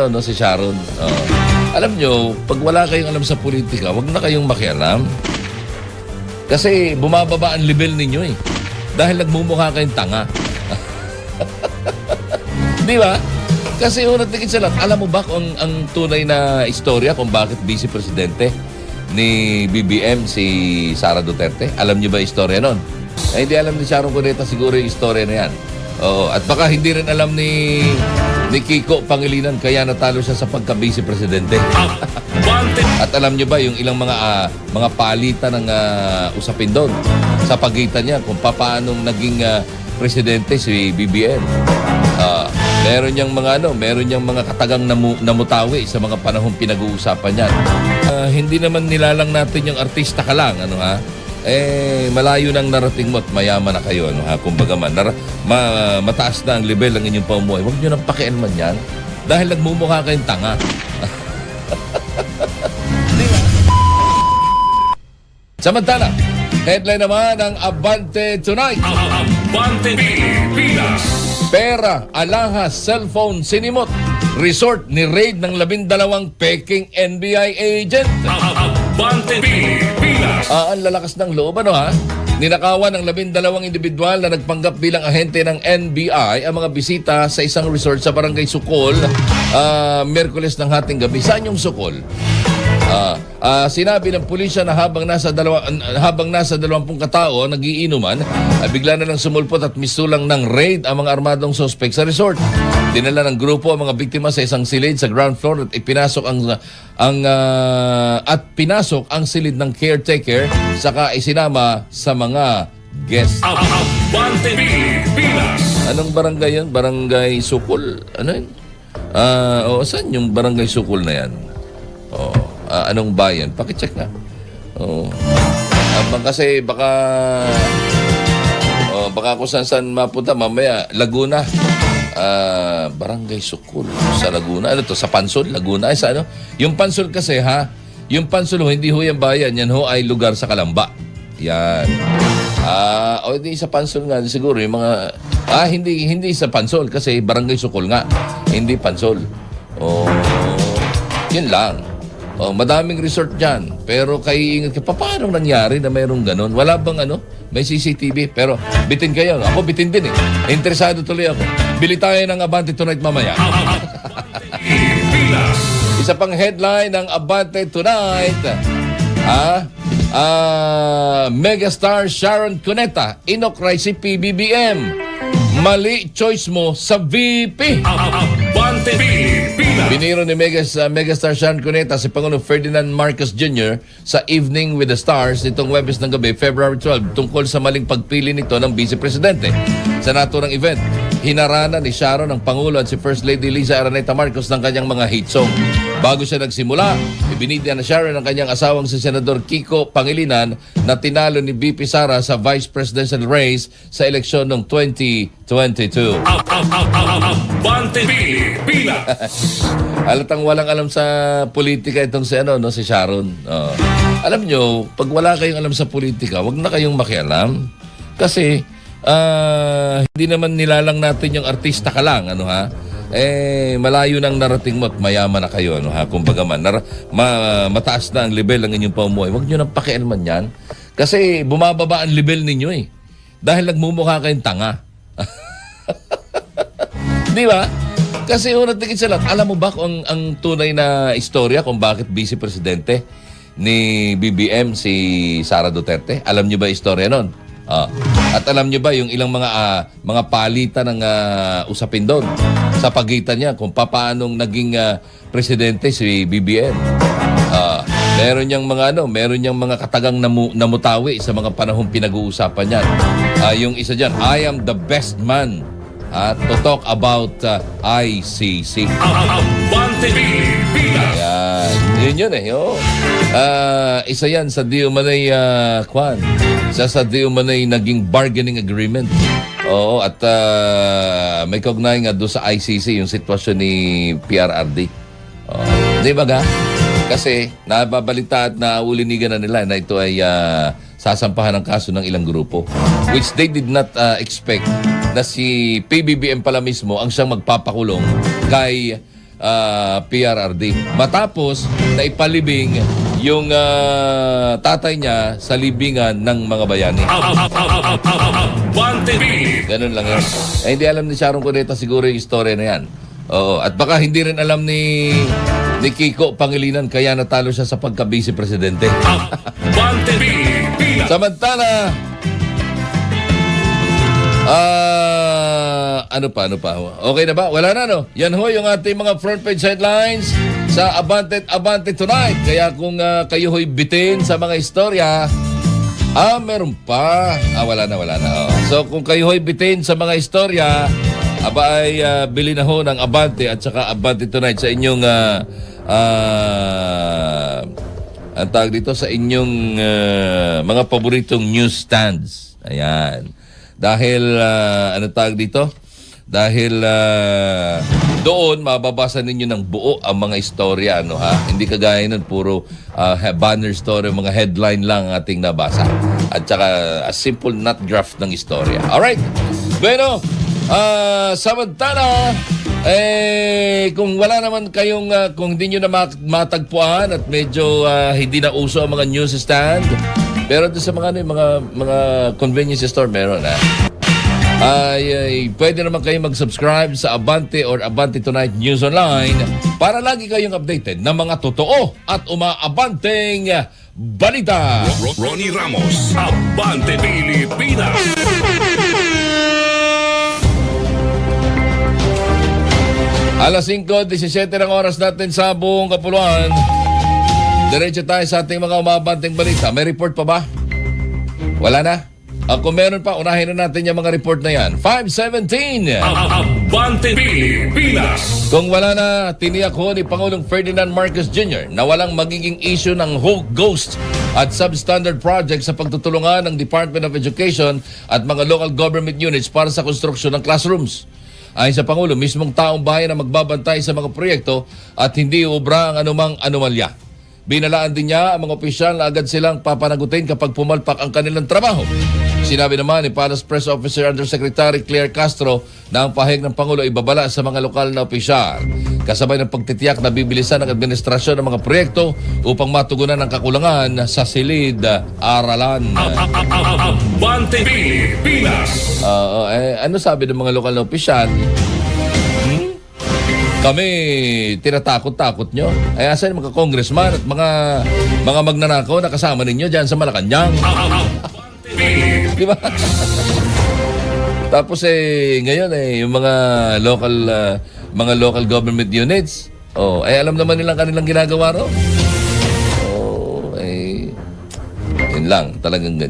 ano, no, si Sharon. Alam nyo, pag wala kayong alam sa politika, wag na kayong makialam. Kasi bumababa ang level ninyo eh. Dahil nagmumukha kayong tanga. Di ba? Kasi unang tingin sa lahat, alam mo ba kung ang tunay na istorya kung bakit vice presidente ni BBM si Sara Duterte? Alam niyo ba istorya nun? Ay, hindi alam ni Sharon Cuneta siguro yung istorya na yan. Oo, at baka hindi rin alam ni Kiko Pangilinan kaya natalo siya sa pagka-vice presidente. At alam niyo ba yung ilang mga palitan ng usapin doon sa pagitan niya kung paano naging presidente si BBM. Meron niyang mga katagang namutawi sa mga panahong pinag-uusapan niyan. Hindi naman nilalang natin yung artista ka lang, malayo nang narating mo at mayaman na kayo, kumbaga mataas na ang level ng inyong pamumuhay. Huwag niyo nang pakialaman yan dahil nagmumukha kayong tanga. Samantala, headline naman ng Abante Tonight. Abante Pilipinas. Pera, alahas, cellphone, sinimot. Resort ni raid ng 12 peking NBI agent. Abante Pilipinas. Ang lalakas ng loob, Ninakawan ng 12 individual na nagpanggap bilang ahente ng NBI ang mga bisita sa isang resort sa Barangay Sukol, Miyerkules ng hating gabi. Saan yung Sukol? Sinabi ng pulisya na habang nasa 20 katao nagiinuman, bigla na lang sumulpot at misulang ng raid ang mga armadong suspect sa resort. Dinala ng grupo ang mga biktima sa isang silid sa ground floor at pinasok ang silid ng caretaker saka isinama sa mga guests. Abante Pilipinas. Anong barangay yan? Barangay Sukol? Ano yun? Saan yung Barangay Sukol na yan? Anong bayan? Pakicheck na. Kasi baka kung saan mapunta mamaya. Laguna. Barangay Sukol sa Laguna. Ano to? Sa Pansol? Laguna? Ay, sa ano? Yung Pansol kasi yung Pansol hindi ho yung bayan. Yan ho ay lugar sa Kalamba. Yan. Hindi sa Pansol nga. Siguro yung mga... hindi sa Pansol kasi Barangay Sukol nga. Hindi Pansol. Yun lang. Madaming resort dyan. Pero ingat ka, paano nangyari na mayroong ganon? Wala bang may CCTV? Pero bitin kayo. Ako bitin din eh. Interesado tuloy ako. Bili tayo ng Abante Tonight mamaya. Isa pang headline ng Abante Tonight. Megastar Sharon Cuneta inokray si PBBM. Mali choice mo sa VP. Abante Pilipinas. Biniro ni Megastar Sharon Cuneta si Pangulong Ferdinand Marcos Jr. sa Evening with the Stars nitong Webes ng gabi, February 12, tungkol sa maling pagpili nito ng Vice Presidente. Sa naturang event, hinarana ni Sharon ang Pangulo at si First Lady Liza Araneta Marcos ng kanyang mga hate song. Bago siya nagsimula, ibinidya na Sharon ang kanyang asawang si Senador Kiko Pangilinan na tinalo ni VP Sara sa Vice Presidential race sa eleksyon noong 2022. Abante Pilipinas. Halatang walang alam sa politika itong si Sharon. Alam nyo, pag wala kayong alam sa politika, wag na kayong makialam. Kasi hindi naman nilalang natin yung artista ka lang, malayo nang narating mo at mayaman na kayo, kumbaga mataas na ang level ng inyong pamumuhay. Huwag nyo nang pakialaman yan. Kasi bumababa ang level ninyo eh. Dahil nagmumukha kayong tanga. Di ba? Kasi unang tingin sa lahat, alam mo ba kung ang tunay na istorya kung bakit vice presidente ni BBM si Sara Duterte? Alam niyo ba istorya nun? At alam niyo ba yung ilang mga palitan ng usapin doon sa pagitan niya kung paano naging presidente si BBM? Meron niyang mga katagang namutawi sa mga panahong pinag-uusapan niyan. Yung isa diyan, I am the best man to talk about ICC. Abante Pilipinas. Yun eh. Isa yan sa di umanay sa di umanay naging bargaining agreement. At may kaugnay nga doon sa ICC yung sitwasyon ni PRRD. Di ba ga? Kasi nababalita at naulinigan na nila na ito ay sasampahan ng kaso ng ilang grupo, which they did not expect na si PBBM pala mismo ang siyang magpapakulong kay PRRD. Matapos na ipalibing yung tatay niya sa libingan ng mga bayani. Abante Ganun lang yun. Hindi alam ni Sharon Cuneta siguro yung istorya na yan. Oo. At baka hindi rin alam ni Kiko Pangilinan kaya natalo siya sa pagka-vice presidente. Abante Pilipinas. Samantala, ano pa? Okay na ba? Wala na, no? Yan ho yung ating mga front page headlines sa Abante Tonight. Kaya kung kayo ho'y bitin sa mga istorya, meron pa. Wala na. Oh. So kung kayo ho'y bitin sa mga istorya, ay bili na ho ng Abante at saka Abante Tonight sa inyong ang tawag dito sa inyong mga paboritong newsstands. Ayan. Dahil ano tawag dito? Dahil doon mababasa ninyo ng buo ang mga istorya, ano ha? Hindi kagaya nun puro banner story, mga headline lang ang ating nabasa. At saka a simple nut graph ng istorya. Alright. Bueno, samantala, kung wala naman kayong, kung hindi nyo na matagpuan at medyo hindi na uso ang mga newsstand, pero doon sa mga convenience store meron ay pwede naman kayo mag-subscribe sa Abante or Abante Tonight News Online para lagi kayong updated ng mga totoo at umaabanteng balita. Ronnie Ramos. Abante Pilipinas. Alas 5:17 ng oras natin sa buong kapuluan. Diretso tayo sa ating mga umabanteng balita. May report pa ba? Wala na? Kung meron pa, unahin na natin yung mga report na yan. 5:17. Abante Pilipinas. Kung wala na, tiniyak ho ni Pangulong Ferdinand Marcos Jr. na walang magiging issue ng ghost at substandard project sa pagtutulungan ng Department of Education at mga local government units para sa konstruksyon ng classrooms. Ayon sa Pangulo, mismong taong bayan na magbabantay sa mga proyekto at hindi ubra ang anumang anomalya. Binalaan din niya ang mga opisyal na agad silang papanagutin kapag pumalpak ang kanilang trabaho. Sinabi naman ni Palace Press Officer Undersecretary Claire Castro na ang pahayag ng Pangulo ay babala sa mga lokal na opisyal. Kasabay ng pagtitiyak na bibilisan ang administrasyon ng mga proyekto upang matugunan ang kakulangan sa silid-aralan. Abante Pilipinas. Ano sabi ng mga lokal na opisyal? Kami, tinatakot-takot nyo. Ay, asan yung mga congressman at mga magnanakaw na kasama ninyo dyan sa Malacanang? Di ba? Tapos ngayon yung mga local government units, alam naman nilang kanilang ginagawa ro. Yun lang, talagang ganyan.